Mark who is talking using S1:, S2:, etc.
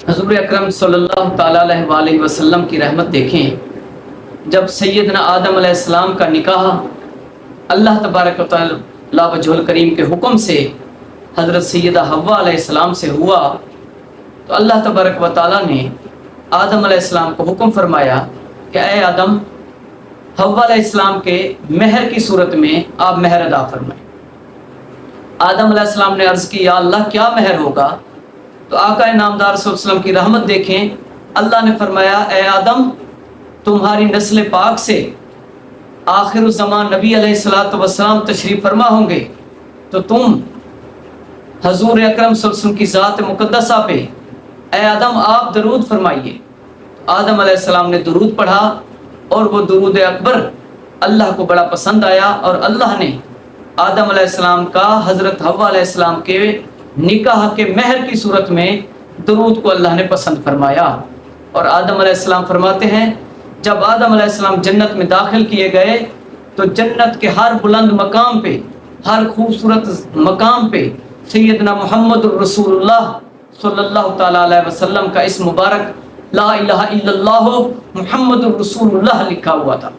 S1: حضور اکرم صلی اللہ تعالیٰ علیہ وآلہ وسلم کی رحمت دیکھیں، جب سیدنا آدم علیہ السلام کا نکاح اللہ تبارک و تعالیٰ وجہ الکریم کے حکم سے حضرت سیدہ حوا علیہ السلام سے ہوا، تو اللہ تبارک و تعالیٰ نے آدم علیہ السلام کو حکم فرمایا کہ اے آدم، حوا علیہ السلام کے مہر کی صورت میں آپ مہر ادا فرمائیں۔ آدم علیہ السلام نے عرض کی یا اللہ کیا مہر ہوگا؟ تو آقا نامدار صلی اللہ علیہ وسلم کی رحمت دیکھیں، اللہ نے فرمایا اے آدم، تمہاری نسل پاک سے آخر الزمان نبی علیہ الصلوۃ والسلام تشریف فرما ہوں گے، تو تم حضور اکرم صلی اللہ علیہ وسلم کی ذات مقدسہ پہ اے آدم آپ درود فرمائیے۔ آدم علیہ السلام نے درود پڑھا اور وہ درود اکبر اللہ کو بڑا پسند آیا، اور اللہ نے آدم علیہ السلام کا حضرت حوا علیہ السلام کے نکاح کے مہر کی صورت میں درود کو اللہ نے پسند فرمایا۔ اور آدم علیہ السلام فرماتے ہیں جب آدم علیہ السلام جنت میں داخل کیے گئے تو جنت کے ہر بلند مقام پہ، ہر خوبصورت مقام پہ سیدنا محمد الرسول اللہ صلی اللہ تعالیٰ علیہ وسلم کا اسم مبارک لا الہ الا اللہ محمد الرسول اللہ لکھا ہوا تھا۔